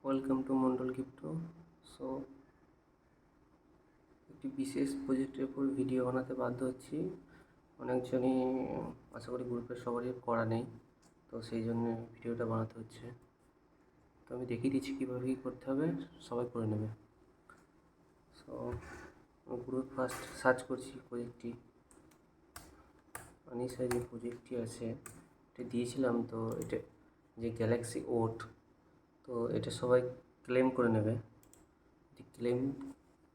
Welcome to Mondal crypto. So একটি বিশেষ প্রজেক্টের উপর ভিডিও বানাতে বাধ্য হচ্ছি। অনেকজনই আশা করি গ্রুপের সবারই করা নেই, তো সেই জন্য ভিডিওটা বানাতে হচ্ছে। তো আমি দেখিয়ে দিচ্ছি কীভাবে কী করতে হবে, সবাই করে নেবে। সো গ্রুপ ফার্স্ট সার্চ করছি প্রজেক্টটি, আনিসা যে প্রজেক্টটি আছে এটা দিয়েছিলাম। তো এটা যে গ্যালাক্সি ওট, তো এটা সবাই ক্লেম করে নেবে। যদি ক্লেম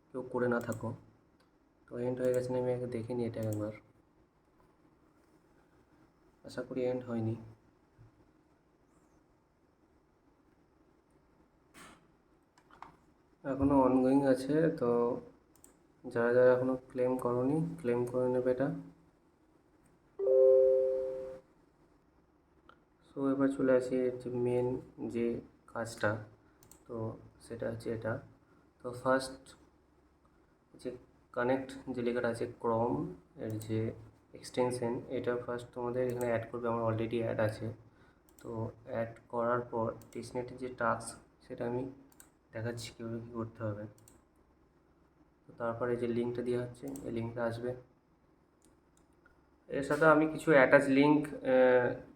কেউ করে না থাকো, তো এন্ড হয়ে গেছে না, আমি আগে দেখে নিই এটা একবার। আশা করি এন্ড হয়নি। এখনও অনগোয়িং আছে, তো যারা যারা এখনও ক্লেম করোনি ক্লেম করে নেবে এটা। সো এবার চলে আসি যে মেন যে কাজটা, তো সেটা হচ্ছে এটা। তো ফার্স্ট যে কানেক্ট যে লেখাটা আছে ক্রোম এর যে এক্সটেনশন, এটা ফার্স্ট তোমাদের এখানে অ্যাড করবে। আমার অলরেডি অ্যাড আছে। তো অ্যাড করার পর টেস্টনেটের যে টাস্ক সেটা আমি দেখাচ্ছি কীভাবে কী করতে হবে। তো তারপরে যে লিঙ্কটা দেওয়া হচ্ছে এই লিঙ্কটা আসবে। এর সাথে আমি কিছু অ্যাটাচ লিঙ্ক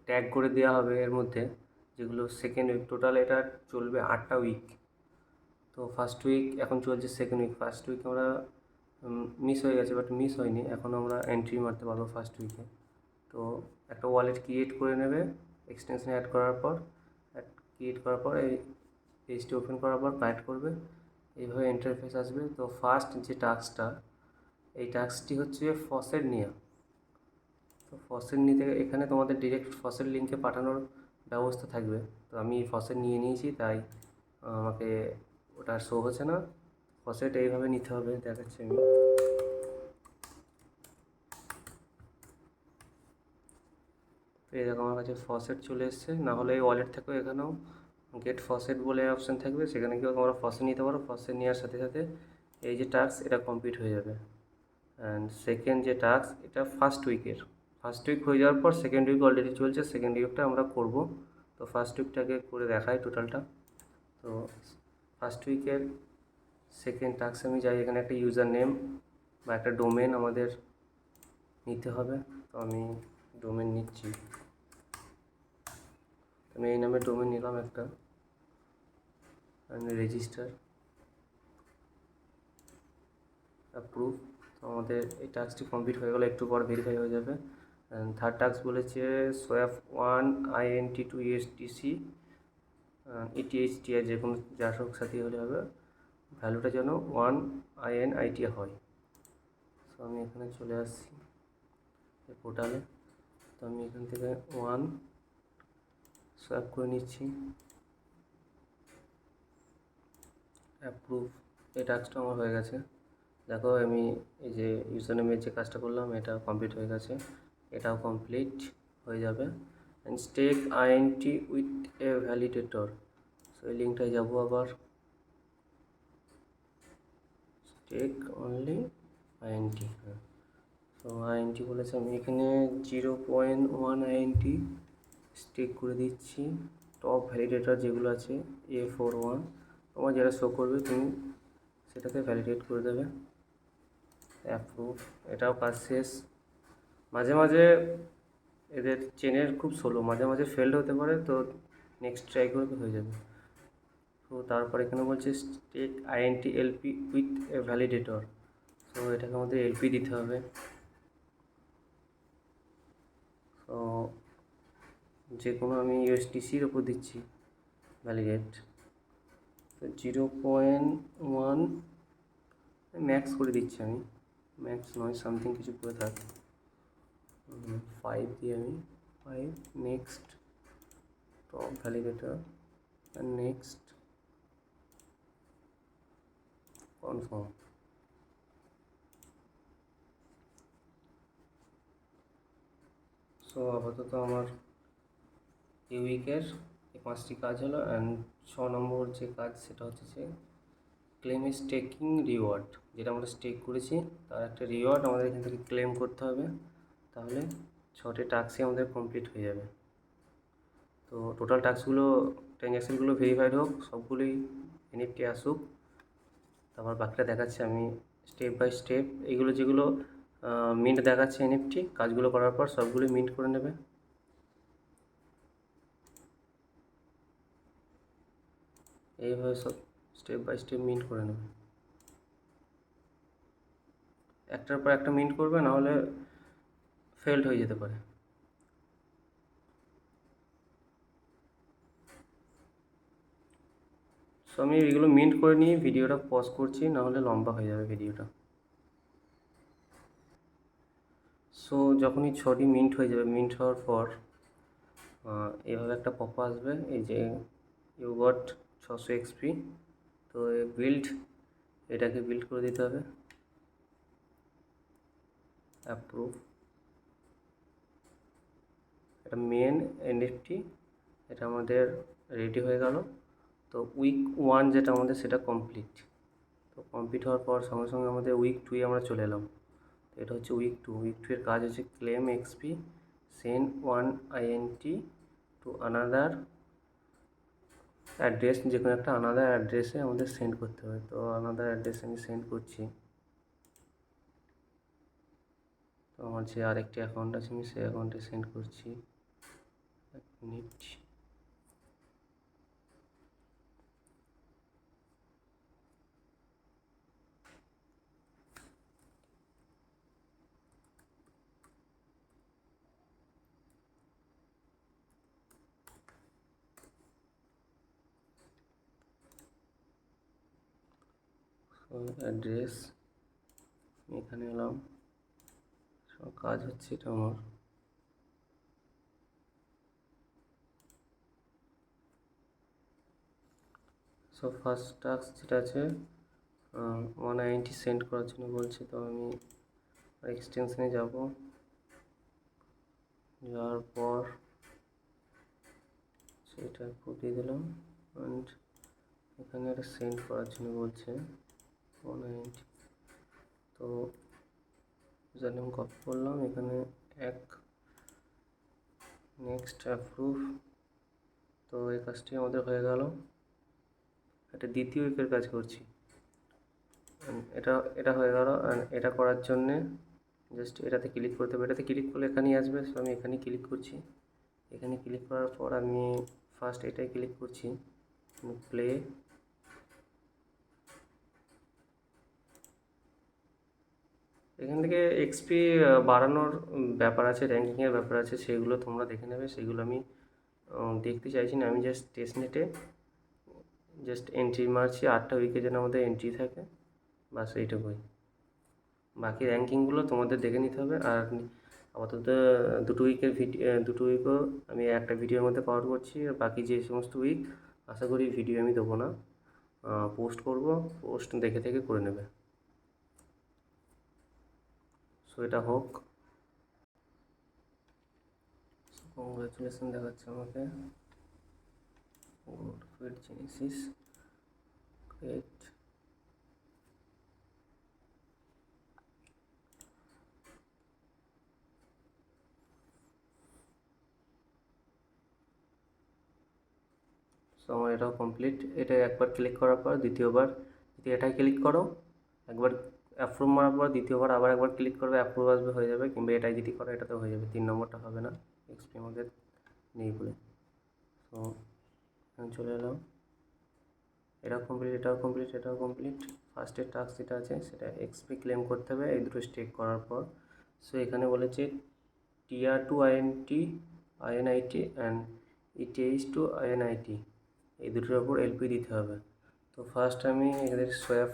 ট্যাগ করে দেওয়া হবে এর মধ্যে, যেগুলো সেকেন্ড উইক। টোটাল এটা চলবে 8টা উইক। তো ফার্স্ট উইক এখন চলছে, সেকেন্ড উইক। ফার্স্ট উইক আমরা মিস হয়ে গেছে, বাট মিস হয়নি, এখন আমরা এন্ট্রি মারতে পারবো ফার্স্ট উইকে। তো একটা ওয়ালেট ক্রিয়েট করে নেবে এক্সটেনশন অ্যাড করার পর। ক্রিয়েট করার পর এই পেজটি ওপেন করার পর কানেক্ট করবে, এইভাবে ইন্টারফেস আসবে। তো ফার্স্ট যে টাস্কটা, এই টাস্কটি হচ্ছে ফসেট নেওয়া। তো ফসেট নিতে এখানে তোমাদের ডিরেক্ট ফসেট লিঙ্কে পাঠানোর ব্যবস্থা থাকবে। তো আমি ফসেট নিয়ে নিয়েছি, তাই আমাকে ওটা শো হচ্ছে না। ফসেট এইভাবে নিতে হবে, দেখাচ্ছি আমি। তো এই দেখো আমার কাছে ফসেট চলে এসছে। না হলে এই ওয়ালেট থেকেও এখানেও গেট ফসেট বলে অপশান থাকবে, সেখানে গিয়েও তোমরা ফসেট নিতে পারো। ফসেট নেওয়ার সাথে সাথে এই যে টাস্ক এটা কমপ্লিট হয়ে যাবে। অ্যান্ড সেকেন্ড যে টাস্ক, এটা ফার্স্ট উইকের। ফার্স্ট উইক হয়ে যাওয়ার পর সেকেন্ড উইক অলরেডি চলছে, সেকেন্ড উইকটা আমরা করব। তো ফার্স্ট উইকটাকে করে দেখাই টোটালটা। তো ফার্স্ট উইকের সেকেন্ড টাস্ক আমি যাই, এখানে একটা ইউজার নেম বা একটা ডোমেন আমাদের নিতে হবে। তো আমি ডোমেন নিচ্ছি, আমি এই নামে ডোমেন নিলাম একটা, রেজিস্টার, অ্যাপ্রুভ। তো আমাদের এই টাস্কটি কমপ্লিট হয়ে গেলে একটু পর ভেরিফাই হয়ে যাবে। থার্ড টাস্ক বলেছে swap 1 INT to USDC ETHTR, যে কোনো যার হোক সাথে হলে হবে, ভ্যালুটা যেন 1 INIT হয়। তো আমি এখানে চলে আসছি পোর্টালে। তো আমি এখান থেকে 1 সোয়াপ করে নিচ্ছি, অ্যাপ্রুভ। এই টাস্কটা আমার হয়ে গেছে। দেখো আমি এই যে ইউজার নেমের যে কাজটা করলাম এটা কমপ্লিট হয়ে গেছে, এটাও কমপ্লিট হয়ে যাবে। And stake INT with a validator. So এই লিঙ্কটায় যাবো আবার, স্টেক অনলি INT। হ্যাঁ, তো INT বলেছে, আমি এখানে 0.1 INT স্টেক করে দিচ্ছি। টপ ভ্যালিডেটর যেগুলো আছে A41, তোমার যেটা শো করবে তুমি সেটাকে ভ্যালিডেট করে দেবে। অ্যাপ্রুভ, এটাও কাজ শেষ। মাঝে মাঝে এদের চেনের খুব স্লো, মাঝে মাঝে ফেল্ড হতে পারে, তো নেক্সট ট্রাই করবে হয়ে যাবে। তো তারপর এখানে বলছে stake INT LP with a validator. তো এটাকে আমাদের LP দিতে হবে। তো যে কোনো আমি USDCর ওপর দিচ্ছি ভ্যালিডেট। তো 0.1 ম্যাক্স করে দিচ্ছি আমি, ম্যাক্স নয় সামথিং কিছু করে থাক, 5 দিয়ে আমি 5। Next top validator, and next confirm. So আপাতত আমার এই উইকের এই 5টি কাজ হলো। অ্যান্ড 6 নম্বর যে কাজ সেটা হচ্ছে যে ক্লেম স্টেকিং রিওয়ার্ড, যেটা আমরা স্টেক করেছি তার একটা রিওয়ার্ড আমাদের এখান থেকে ক্লেম করতে হবে। তাহলে 6টে টাস্কই আমাদের কমপ্লিট হয়ে যাবে। তো টোটাল টাস্কগুলো ট্রানজ্যাকশানগুলো ভেরিফাইড হোক, সবগুলোই এনএফটি আসুক, তারপর বাকিটা দেখাচ্ছি আমি স্টেপ বাই স্টেপ। এইগুলো যেগুলো মিন্ট দেখাচ্ছে এনএফটি, কাজগুলো করার পর সবগুলোই মিন্ট করে নেবে। এইভাবে সব স্টেপ বাই স্টেপ মিন্ট করে নেবে, একটার পর একটা মিন্ট করবে, নাহলে ফেল্ড হয়ে যেতে পারে। সো আমি এগুলো মিন্ট করে নিয়ে ভিডিওটা পজ করছি, নাহলে লম্বা হয়ে যাবে ভিডিওটা। সো যখনই ছটি মিন্ট হয়ে যাবে, মিন্ট হওয়ার পর এভাবে একটা পপ আসবে, এই যে ইউ গট 600 এক্সপি। তো বিল্ড, এটাকে বিল্ড করে দিতে হবে, অ্যাপ্রুভ। এটা মেন এনএফটি, এটা আমাদের রেডি হয়ে গেল। তো উইক 1 যেটা আমাদের, সেটা কমপ্লিট। তো কমপ্লিট হওয়ার পর সঙ্গে সঙ্গে আমাদের উইক 2-এ আমরা চলে এলাম। তো এটা হচ্ছে উইক 2। উইক 2 এর কাজ হচ্ছে claim XP, send 1 INT to another address, যে কোনো একটা আনাদার অ্যাড্রেসে আমাদের সেন্ড করতে হবে। তো আনাদার অ্যাড্রেসে আমি সেন্ড করছি। তো আমার যে আরেকটি অ্যাকাউন্ট আছে, আমি সেই অ্যাকাউন্টে সেন্ড করছি। 1 মিনিট। অ্যাড্রেস, এখানে এলাম, সব কাজ হচ্ছে এটা আমার। সো ফার্স্ট টাস্ক যেটা আছে 190 সেন্ড করার জন্য বলছে। তো আমি এক্সটেনশনে যাব, যাওয়ার পর সেটা কপিয়ে দিলাম, অ্যান্ড এখানে একটা সেন্ড করার জন্য বলছে 190। তো ইউজার নেম কপি করলাম, এখানে এক, নেক্সট, অ্যাপ্রুভ। তো এই কাজটি আমাদের হয়ে গেল। এটা দ্বিতীয় উইকের কাজ করছি, এটা এটা হয়ে গেল। অ্যান্ড এটা করার জন্যে জাস্ট এটাতে ক্লিক করতে হবে। এটাতে ক্লিক করলে এখানেই আসবে। সো আমি এখানে ক্লিক করছি। এখানে ক্লিক করার পর আমি ফার্স্ট এটাই ক্লিক করছি, প্লে। এখান থেকে এক্সপি বাড়ানোর ব্যাপার আছে, র্যাঙ্কিংয়ের ব্যাপার আছে, সেগুলো তোমরা দেখে নেবে। সেগুলো আমি দেখতে চাইছি না। আমি জাস্ট টেস্টনেটে জাস্ট এন্ট্রি মারছি, 8টা উইকে যেন আমাদের এন্ট্রি থাকে, বাস এইটুকুই। বাকি র্যাঙ্কিংগুলো তোমাদের দেখে নিতে হবে। আর আপাতত দুটো উইকও আমি একটা ভিডিওর মধ্যে কভার করছি। আর বাকি যে সমস্ত উইক, আশা করি ভিডিও আমি দেবো না, পোস্ট করব, পোস্ট দেখে থেকে করে নেবে। সো এটা হোক। কংগ্রাচুলেশন দেখাচ্ছে আমাকে, good fit genesis, great. So আমার এটাও কমপ্লিট। এটা একবার ক্লিক করার পর দ্বিতীয়বার যদি এটাই ক্লিক করো, একবার অ্যাপ্রুভ মারার পর দ্বিতীয়বার আবার একবার ক্লিক করবে, অ্যাপ্রুভ আসবে, হয়ে যাবে। কিংবা এটাই যদি করো, এটাতে হয়ে যাবে। 3 নম্বরটা হবে না, এক্সপি আমাদের নেই বলে। তো আমি চলে এলাম, এটাও কমপ্লিট, এটাও কমপ্লিট, এটাও কমপ্লিট। ফার্স্টের টাস্ক যেটা আছে সেটা এক্সপি ক্লেম করতে হবে এই দুটো স্টেপ করার পর। সো এখানে বলেছে TR2 INT and ETH2 INIT, এই দুটোর ওপর এলপি দিতে হবে। তো ফার্স্ট আমি এদের সোয়াপ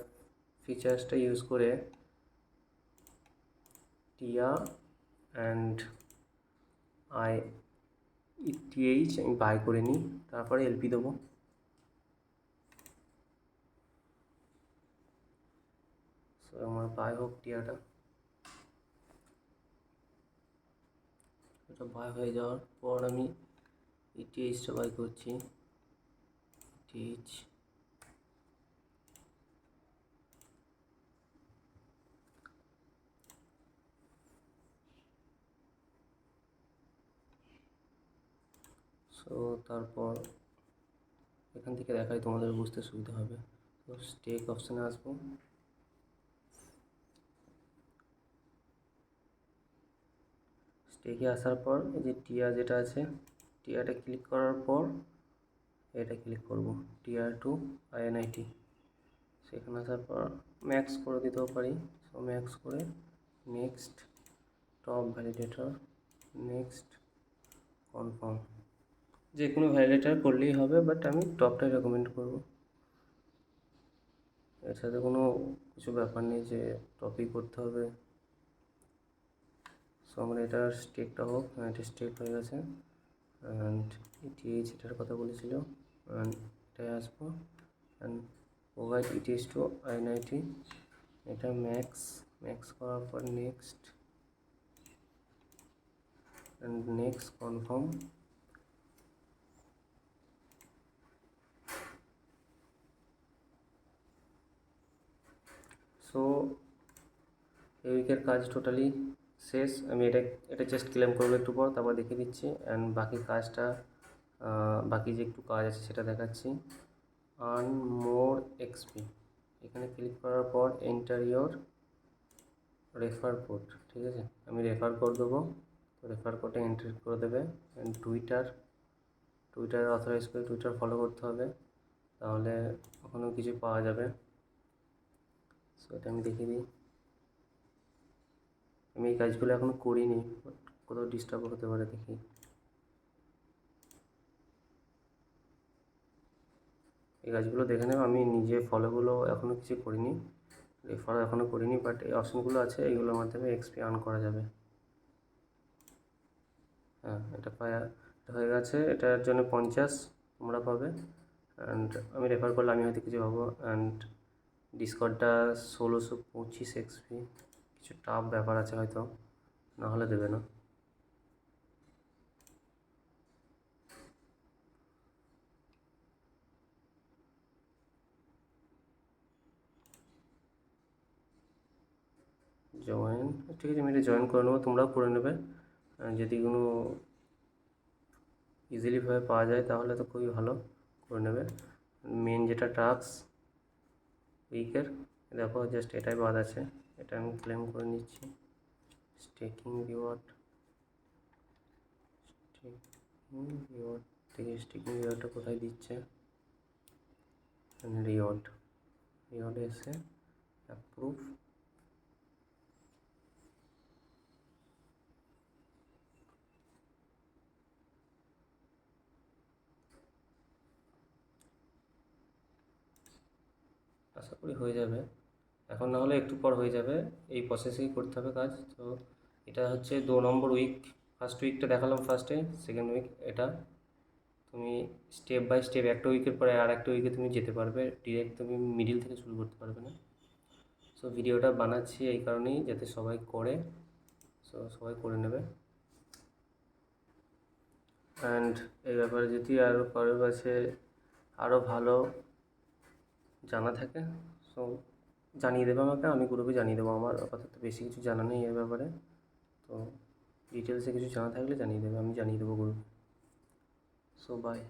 ফিচার্সটা ইউজ করে টিয়া অ্যান্ড ETH আমি বাই করে নিই, তারপরে এলপি দেবো। সো আমার বাই হোক টিয়াটা। এটা বাই হয়ে যাওয়ার পর আমি ETHটা বাই করছি, ETH। সো তারপর এখান থেকে দেখাই তোমাদের বুঝতে সুবিধা হবে। তো স্টেক অপশানে আসবো, স্টেকে আসার পর এই যে টিয়ার যেটা আছে, টিয়ারটা ক্লিক করার পর এটা ক্লিক করব, টিয়ার টু INIT। সেখানে আসার পর ম্যাক্স করে দিতেও পারি, সো ম্যাক্স করে next top validator, next confirm. যে কোনো ভ্যালিডেটর করলেই হবে, বাট আমি টপটাই রেকমেন্ড করব। এর সাথে কোনো কিছু ব্যাপার নেই যে টপই করতে হবে। সো আমার এটার স্টেকটা হোক, এটা স্টেক হয়ে গেছে। অ্যান্ড ETH এটার কথা বলেছিল, অ্যান্ড এটাই আসবো। And provide ETH to INIT, এটা ম্যাক্স করার পর next, and next confirm. So এই উইকের কাজ টোটালি শেষ। আমি এটা জাস্ট ক্লেম করবো একটু পর, তারপর দেখিয়ে দিচ্ছি। অ্যান্ড বাকি কাজটা, বাকি যে একটু কাজ আছে সেটা দেখাচ্ছি। আর্ন মোর XP, এখানে ক্লিক করার পর এন্টার ইয়োর রেফার কোড, ঠিক আছে? আমি রেফার কোড দেবো, তো রেফার কোডে এন্টার করে দেবে। অ্যান্ড টুইটার অথরাইজ করে টুইটার ফলো করতে হবে, তাহলে ওখানেও কিছু পাওয়া যাবে। সো এটা আমি দেখিয়ে দিই। আমি এই কাজগুলো এখনও করিনি, বাট কোথাও ডিস্টার্ব হতে পারে, দেখি। এই কাজগুলো দেখে নেব, আমি নিজে ফলোগুলো এখনও কিছু করিনি, রেফার এখনও করিনি, বাট এই অপশনগুলো আছে, এইগুলোর মাধ্যমে XP আর্ন করা যাবে। হ্যাঁ, এটা হয়ে গেছে, এটার জন্য 50 তোমরা পাবে। অ্যান্ড আমি রেফার করলে আমি হয়তো কিছু পাবো। অ্যান্ড ডিসকর্ডটা 1625 XP, কিছু টাফ ব্যাপার আছে হয়তো, না হলে দেবে না। জয়েন, ঠিক আছে, আমি এটা জয়েন করে নেবো, তোমরাও করে নেবে। যদি কোনো ইজিলিভাবে পাওয়া যায় তাহলে তো খুবই ভালো, করে নেবে। মেন যেটা টাস্ক উইকের, দেখো জাস্ট এটাই বাদ আছে, এটা আমি ক্লেম করে নিচ্ছি। স্টেকিং রিওয়ার্ড থেকে স্টেকিং রিওয়ার্ডটা কোথায় দিচ্ছে, রিওয়ার্ড এসে অ্যাপ্রুভ। আশা করি হয়ে যাবে, এখন না হলে একটু পর হয়ে যাবে। এই প্রসেসেই করতে হবে কাজ। তো এটা হচ্ছে 2 নম্বর উইক, ফার্স্ট উইকটা দেখালাম ফার্স্টে, সেকেন্ড উইক এটা। তুমি স্টেপ বাই স্টেপ একটা উইকের পরে আর একটা উইকে তুমি যেতে পারবে, ডিরেক্ট তুমি মিডিল থেকে শুরু করতে পারবে না। সো ভিডিওটা বানাচ্ছি এই কারণেই, যাতে সবাই করে, সো সবাই করে নেবে। অ্যান্ড এই ব্যাপারে যদি আরও কারোর কাছে আরও ভালো জানা থাকে, সো জানিয়ে দেবে আমাকে, আমি গ্রুপে জানিয়ে দেবো। আমার আপাতত বেশি কিছু জানা নেই এর ব্যাপারে, তো ডিটেলসে কিছু জানা থাকলে জানিয়ে দেবে, আমি জানিয়ে দেবো গ্রুপে। So by.